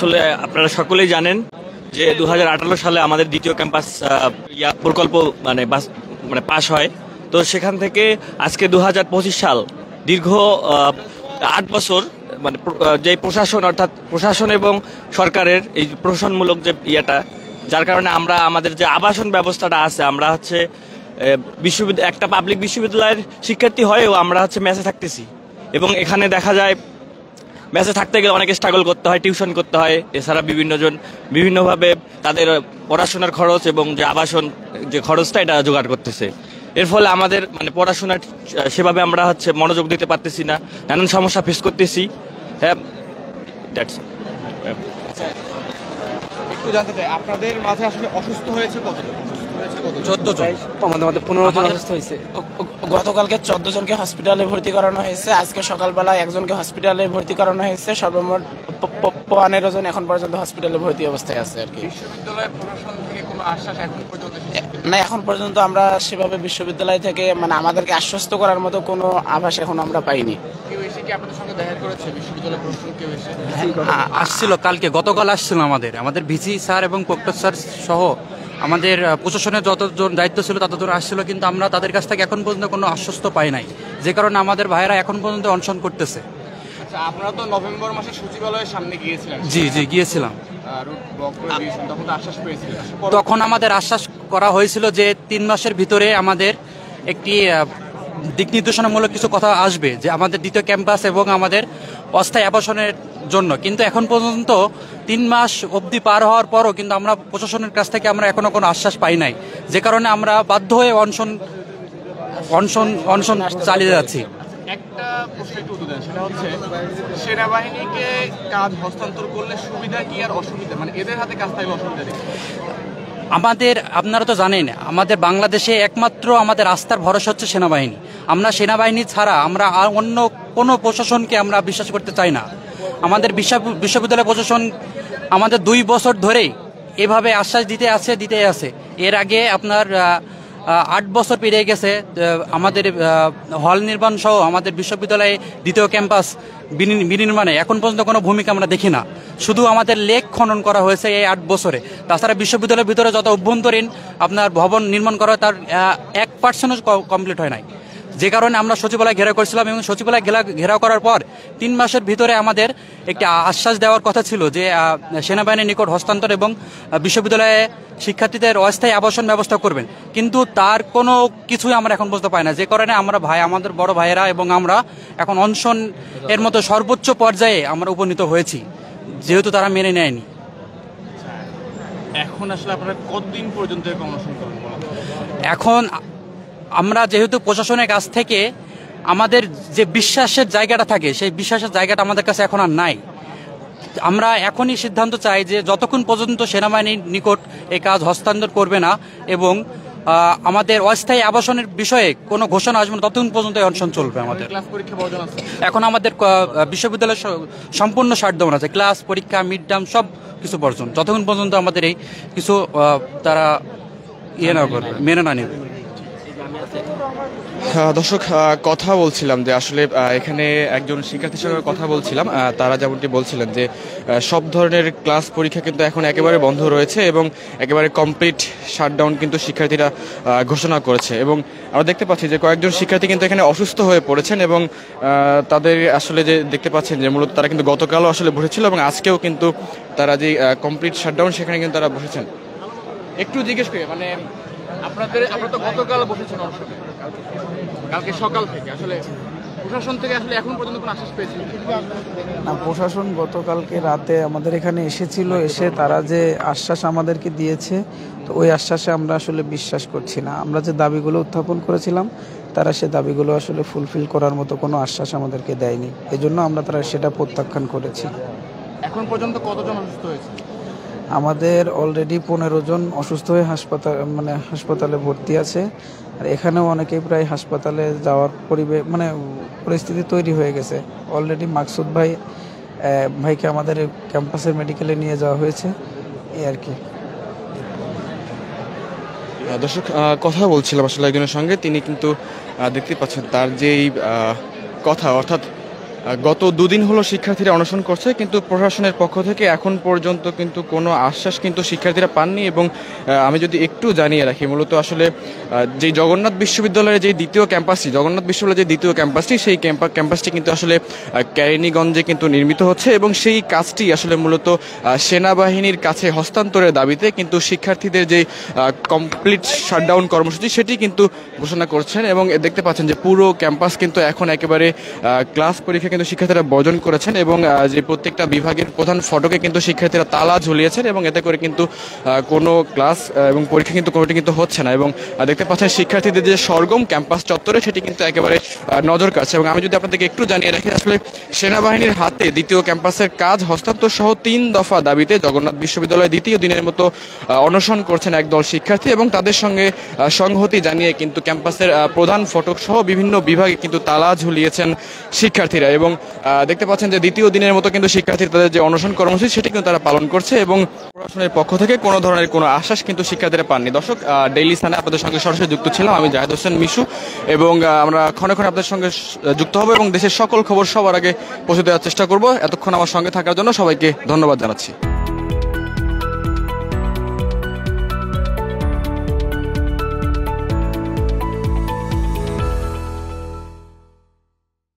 আসলে আপনারা সকলেই জানেন যে 2018 সালে আমাদের দ্বিতীয় ক্যাম্পাস প্রকল্প মানে পাশ হয়। তো সেখান থেকে আজকে 2025 সাল দীর্ঘ 8 বছর মানে যে প্রশাসন অর্থাৎ প্রশাসন এবং সরকারের এই প্রশাসনমূলক যে যার কারণে আমরা আমাদের যে আবাসন ব্যবস্থাটা আছে, আমরা হচ্ছে একটা পাবলিক বিশ্ববিদ্যালয়ের শিক্ষার্থী হয়েও আমরা হচ্ছে মেসে থাকতেছি এবং এখানে দেখা যায় মেসে থাকতে গেলে অনেকে স্ট্রাগল করতে হয়, টিউশন করতে হয়, এছাড়া বিভিন্নভাবে তাদের পড়াশোনার খরচ এবং যে আবাসন যে খরচটা এটা জোগাড় করতেছে। এর ফলে আমাদের মানে পড়াশোনার সেভাবে আমরা হচ্ছে মনোযোগ দিতে পারতেছি না, নানান সমস্যা ফেস করতেছি। হ্যাঁ, একটু জানতে চাই আপনাদের মাঝে আসলে অসুস্থ হয়েছে কতজন? 14 জন, আমাদের মধ্যে 15 জন অসুস্থ হয়েছে। গতকালকে 14 জনকে হসপিটালে ভর্তি করানো হয়েছে, আজকে সকালবেলা একজনকে হসপিটালে ভর্তি করানো হয়েছে। সর্বমোট 15 জন এখন পর্যন্ত হসপিটালে ভর্তি অবস্থায় আছে আর কি। বিশ্ববিদ্যালয় প্রশাসন থেকে কোনো আশ্বাস এখন পর্যন্ত না, এখন পর্যন্ত আমরা সেভাবে বিশ্ববিদ্যালয় থেকে মানে আমাদেরকে আশ্বস্ত করার মতো কোনো আভাস এখন আমরা পাইনি। কেউ এসে কি আপনাদের সঙ্গে দেখা করেছে? বিশ্ববিদ্যালয় প্রশাসন কেউ এসে আসছিল গতকাল আসছিল আমাদের ভিসি স্যার এবং প্রক্টর স্যার সহ আমাদের প্রশাসনের যতজন দায়িত্ব ছিল ততজন আসছিল, কিন্তু আমরা তাদের কাছ থেকে এখন পর্যন্ত কোনো আশ্বস্ত পাই নাই, যে কারণে আমাদের ভাইয়েরা এখন পর্যন্ত অনশন করতেছে। আচ্ছা, আপনারা তো নভেম্বর মাসে সচিবালয়ের সামনে গিয়েছিলেন। জি গিয়েছিলাম। তখন আমাদের আশ্বাস করা হয়েছিল যে 3 মাসের ভিতরে আমাদের একটি দিক নির্দেশনামূলক কিছু কথা আসবে, যে আমাদের দ্বিতীয় ক্যাম্পাস এবং আমাদের অস্থায়ী আবাসনের জন্য। কিন্তু এখন পর্যন্ত 3 মাস অবধি পার হওয়ার পরও কিন্তু আমরা প্রশাসনের কাছ থেকে আমরা এখনো কোনো আশ্বাস পাই নাই, যে কারণে আমরা বাধ্য হয়ে অনশন চালিয়ে যাচ্ছি। একটা প্রশ্ন একটু উত্তর দেন, সেটা হচ্ছে সেনাবাহিনীকে কাজ হস্তান্তর করলে সুবিধা কি আর অসুবিধা, মানে এদের হাতে কাজ থাকলে অসুবিধা নেই? আপনারা তো জানেন আমাদের বাংলাদেশে একমাত্র আমাদের আস্থার ভরসা হচ্ছে সেনাবাহিনী। আমরা সেনাবাহিনী ছাড়া আমরা অন্য কোনো প্রশাসনকে আমরা বিশ্বাস করতে চাই না। আমাদের বিশ্ববিদ্যালয় প্রশাসন আমাদের 2 বছর ধরেই এভাবে আশ্বাস দিতে আছে। এর আগে আপনার 8 বছর পেরিয়ে গেছে আমাদের হল নির্মাণ সহ আমাদের বিশ্ববিদ্যালয়ে দ্বিতীয় ক্যাম্পাস বিনির্মাণে এখন পর্যন্ত কোনো ভূমিকা আমরা দেখি না। শুধু আমাদের লেক খনন করা হয়েছে এই 8 বছরে। তাছাড়া বিশ্ববিদ্যালয়ের ভিতরে যত অভ্যন্তরীণ আপনার ভবন নির্মাণ করা তার 1% কমপ্লিট হয় নাই, যে কারণে আমরা সচিবালয় ঘেরাও করেছিলাম এবং সচিবালয় ঘেরাও করার পর 3 মাসের ভিতরে আমাদের একটি আশ্বাস দেওয়ার কথা ছিল যে সেনাবাহিনীর নিকট হস্তান্তর এবং বিশ্ববিদ্যালয়ে শিক্ষার্থীদের অস্থায়ী আবাসন ব্যবস্থা করবেন, কিন্তু তার কোনো কিছুই আমরা এখন বুঝতে পাই না, যে কারণে আমাদের বড় ভাইয়েরা এবং আমরা এখন অনশন এর মতো সর্বোচ্চ পর্যায়ে আমরা উপনীত হয়েছি, যেহেতু তারা মেনে নেয়নি। এখন আসলে আপনারা কতদিন পর্যন্ত অনশন করবেন? এখন আমরা যেহেতু প্রশাসনের কাছ থেকে আমাদের যে বিশ্বাসের জায়গাটা থাকে, সেই বিশ্বাসের জায়গাটা আমাদের কাছে এখন আর নাই। আমরা এখনই সিদ্ধান্ত চাই যে যতক্ষণ পর্যন্ত সেনাবাহিনীর নিকট এই কাজ হস্তান্তর করবে না এবং আমাদের অস্থায়ী আবাসনের বিষয়ে কোনো ঘোষণা আসবে না, ততক্ষণ পর্যন্ত অনশন চলবে। আমাদের এখন আমাদের বিশ্ববিদ্যালয়ের সম্পূর্ণ শাটডাউন আছে, ক্লাস পরীক্ষা মিড টার্ম সব কিছু বর্জন, যতক্ষণ পর্যন্ত আমাদের এই কিছু তারা মেনে না নেবে। দর্শক, কথা বলছিলাম যে আসলে এখানে একজন শিক্ষার্থীর সঙ্গে কথা বলছিলাম, তারা যেমনটি বলছিলেন যে সব ধরনের ক্লাস পরীক্ষা কিন্তু এখন একেবারে বন্ধ রয়েছে এবং একেবারে কমপ্লিট শাটডাউন কিন্তু শিক্ষার্থীরা ঘোষণা করেছে। এবং আমরা দেখতে পাচ্ছি যে কয়েকজন শিক্ষার্থী কিন্তু এখানে অসুস্থ হয়ে পড়েছেন এবং তাদের আসলে যে দেখতে পাচ্ছেন যে মূলত তারা কিন্তু গতকালও আসলে বসেছিল এবং আজকেও কিন্তু তারা যে কমপ্লিট শাটডাউন সেখানে কিন্তু তারা বসেছেন। একটু জিজ্ঞেস করি, মানে আপনারা তো গতকাল বসেছেন অনশনে, কালকে সকাল থেকে আসলে প্রশাসন থেকে আসলে এখন পর্যন্ত কোনো আশ্বাস পেয়েছিল না? প্রশাসন গতকালকে রাতে আমাদের এখানে এসেছিল, এসে তারা যে আশ্বাস আমাদেরকে দিয়েছে, তো ওই আশ্বাসে আমরা আসলে বিশ্বাস করছি না। আমরা যে দাবিগুলো উত্থাপন করেছিলাম তারা সে দাবিগুলো আসলে ফুলফিল করার মতো কোনো আশ্বাস আমাদেরকে দেয়নি, এজন্য আমরা সেটা প্রত্যাখ্যান করেছি। এখন পর্যন্ত কতজন অসুস্থ হয়েছে? আমাদের অলরেডি 15 জন অসুস্থ হয়ে হাসপাতালে ভর্তি আছে, আর এখানেও অনেকেই প্রায় হাসপাতালে যাওয়ার পরিস্থিতি তৈরি হয়ে গেছে। অলরেডি মাকসুদ ভাইকে আমাদের ক্যাম্পাসের মেডিকেলে নিয়ে যাওয়া হয়েছে, এই আর কি। দর্শক, কথা বলছিলাম আসলে একজনের সঙ্গে, তিনি কিন্তু দেখতে পাচ্ছেন তার যেই কথা, অর্থাৎ গত দুদিন হলো শিক্ষার্থীরা অনশন করছে, কিন্তু প্রশাসনের পক্ষ থেকে এখন পর্যন্ত কিন্তু কোনো আশ্বাস কিন্তু শিক্ষার্থীরা পাননি। এবং আমি যদি একটু জানিয়ে রাখি, মূলত আসলে যে জগন্নাথ বিশ্ববিদ্যালয়ের যে দ্বিতীয় ক্যাম্পাসটি, জগন্নাথ বিশ্ববিদ্যালয়ের যে দ্বিতীয় ক্যাম্পাসটি, সেই ক্যাম্পাসটি কিন্তু আসলে কেরানীগঞ্জে কিন্তু নির্মিত হচ্ছে এবং সেই কাজটি আসলে মূলত সেনাবাহিনীর কাছে হস্তান্তরের দাবিতে কিন্তু শিক্ষার্থীদের যে কমপ্লিট শাটডাউন কর্মসূচি সেটি কিন্তু ঘোষণা করছেন। এবং দেখতে পাচ্ছেন যে পুরো ক্যাম্পাস কিন্তু এখন একেবারে ক্লাস পরীক্ষা কিন্তু শিক্ষার্থীরা বর্জন করেছেন এবং যে প্রত্যেকটা বিভাগের প্রধান ফটকে কিন্তু শিক্ষার্থীরা তালা ঝুলিয়েছেন এবং এতে করে কিন্তু কোনো ক্লাস এবং পরীক্ষা কিন্তু কোনোটি কিন্তু হচ্ছে না। এবং দেখতে পাচ্ছেন শিক্ষার্থীদের যে সরগম ক্যাম্পাস চত্বরে সেটি কিন্তু একেবারে নজর কাড়ছে। এবং আমি যদি আপনাদেরকে একটু জানিয়ে রাখি, আসলে সেনাবাহিনীর হাতে দ্বিতীয় ক্যাম্পাসের কাজ হস্তান্তর সহ 3 দফা দাবিতে জগন্নাথ বিশ্ববিদ্যালয়ে দ্বিতীয় দিনের মতো অনশন করছেন একদল শিক্ষার্থী এবং তাদের সঙ্গে সংহতি জানিয়ে কিন্তু ক্যাম্পাসের প্রধান ফটক সহ বিভিন্ন বিভাগে কিন্তু তালা ঝুলিয়েছেন শিক্ষার্থীরা। এবং দেখতে পাচ্ছেন যে দ্বিতীয় দিনের মতো কিন্তু শিক্ষার্থীরা তাদের যে অনশন কর্মসূচি সেটি কিন্তু তারা পালন করছে এবং প্রশাসনের পক্ষ থেকে কোনো ধরনের কোনো আশ্বাস কিন্তু শিক্ষার্থীরা পাননি। দর্শক, ডেইলি স্থানে আপনাদের সঙ্গে সরাসরি যুক্ত ছিলাম আমি জাহেদ হোসেন মিশু, এবং আমরা ক্ষণে ক্ষণে আপনাদের সঙ্গে যুক্ত হব এবং দেশের সকল খবর সবার আগে পৌঁছে দেওয়ার চেষ্টা করব। এতক্ষণ আমার সঙ্গে থাকার জন্য সবাইকে ধন্যবাদ জানাচ্ছি।